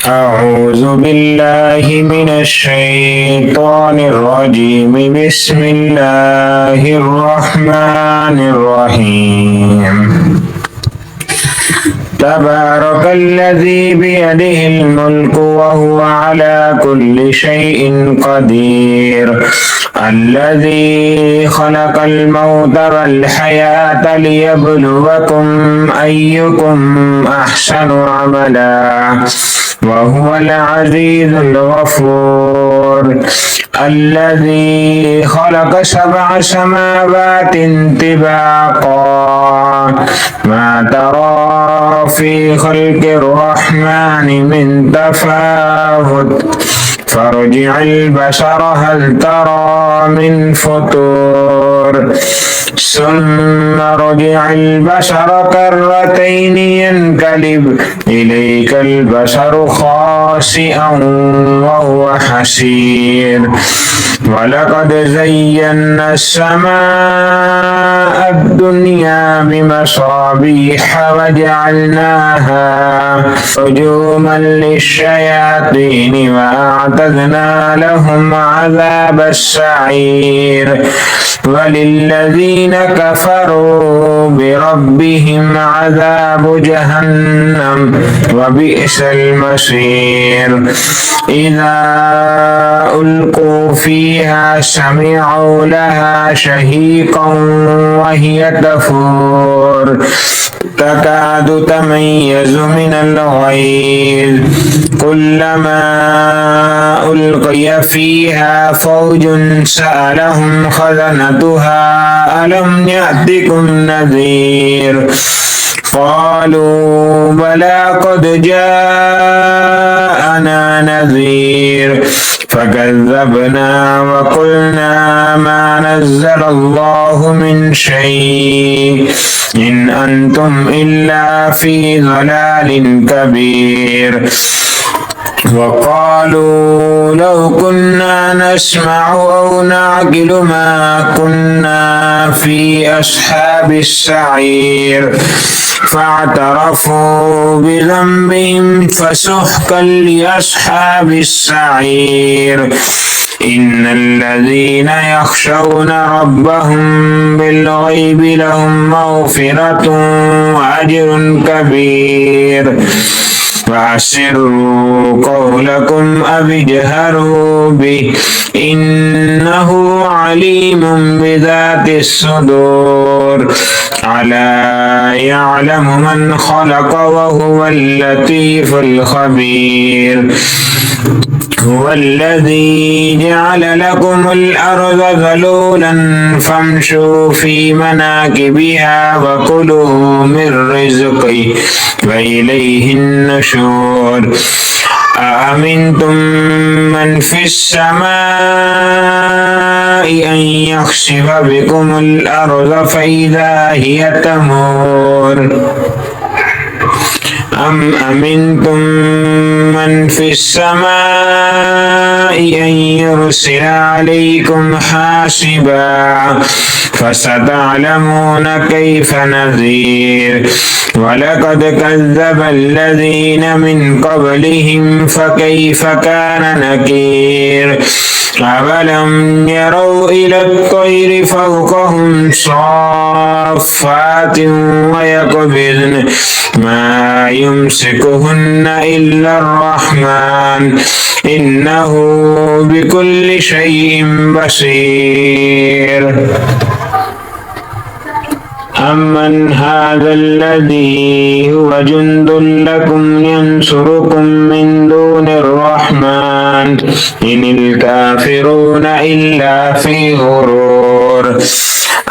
أعوذ بالله من الشيطان الرجيم. بسم الله الرحمن الرحيم. تبارك الذي بيده الملك وهو على كل شيء قدير. الذي خلق الموت والحياة ليبلوكم أيكم أحسن عملا وهو العزيز الغفور. الذي خلق 7 سماوات طباقا ما ترى في خلق الرحمن من تفاوت فارجع البصر هل ترى من فطور ثم ارجع البصر كرتين ينقلب إليك البصر خاسئا وهو حسير. ولقد زينا السماء الدنيا بمصابيح وجعلناها رجوما للشياطين وأعتدنا لهم عذاب السعير. وللذين كفروا بربهم عذاب جهنم وبئس المصير. إذا ألقوا فيها سمعوا لها شهيقا وهي تفور تكاد تميز من الغيظ كلما ألقي فيها فوج سألهم خزنتها ألم يأتكم نذير قالوا بلى قد جاءنا نذير فكذبنا وقلنا ما نزل الله من شيء إن أنتم إلا في ضلال كبير. وقالوا لو كنا نسمع أو نعقل ما كنا في أصحاب السعير فاعترفوا بذنبهم فسحقا لأصحاب السعير. إن الذين يخشون ربهم بالغيب لهم مغفرة وأجر كبير. وأسروا قولكم أو اجهروا به إنه عليم بذات الصدور. ألا يعلم من خلق وهو اللطيف الخبير. هو الذي جعل لكم الأرض ذلولا فامشوا في مناكبها وكلوا من رزقه وإليه النشور. أأمنتم من في السماء أن يخسف بكم الأرض فإذا هي تمور أم أمنتم من في السماء أن يرسل عليكم حاسبا فستعلمون كيف نذير. ولقد كذب الذين من قبلهم فكيف كان نكير. أولم يروا إلى الطير فوقهم صافات ويقبضن ما يمسكهن إلا الرحمن إنه بكل شيء بصير. أمن هذا الذي هو جند لكم ينصركم من دون الرحمن إن الكافرون إلا في غرور.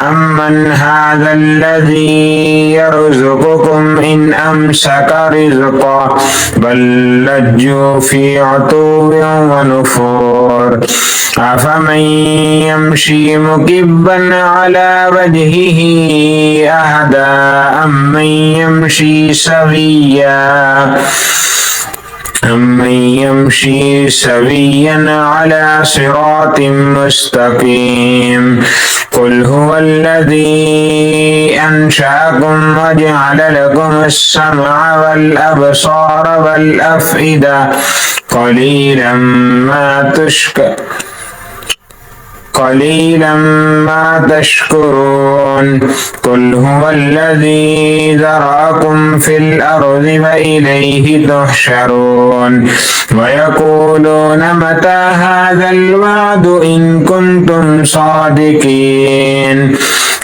أمن هذا الذي يرزقكم إن أمسك رزقه بل لجوا في عتو ونفور. أفمن يمشي مكبا على وجهه أهدى أمن يمشي سويا أمن يمشي سويا على صراط مستقيم قل هو الذي أنشأكم وجعل لكم السمع والأبصار والأفئدة قليلا ما تشكرون قل هو الذي ذرأكم في الأرض وإليه تحشرون ويقولون متى هذا الوعد إن كنتم صادقين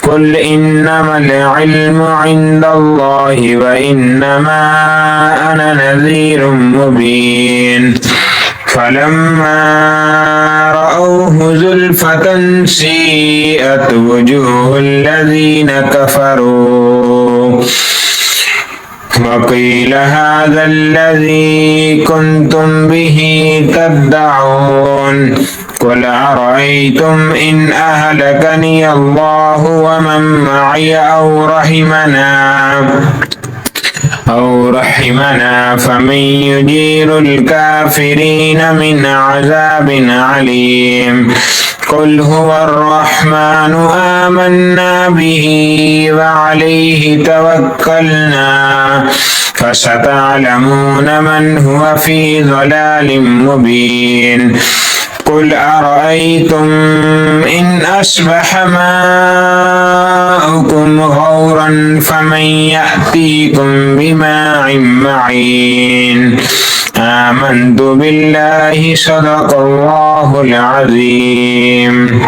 قل إنما العلم عند الله وإنما أنا نذير مبين فلما رأوه زلفة سيئت وجوه الذين كفروا وقيل هذا الذي كنتم به تدعون قل أرأيتم إن أهلكني الله ومن معي أو رحمنا فمن يجير الكافرين من عذاب عليم قل هو الرحمن آمنا به وعليه توكلنا فستعلمون من هو في ضلال مبين قل أرأيتم إن أصبح ماؤكم غورا فمن يأتيكم بماء معين آمنت بالله صدق الله العظيم.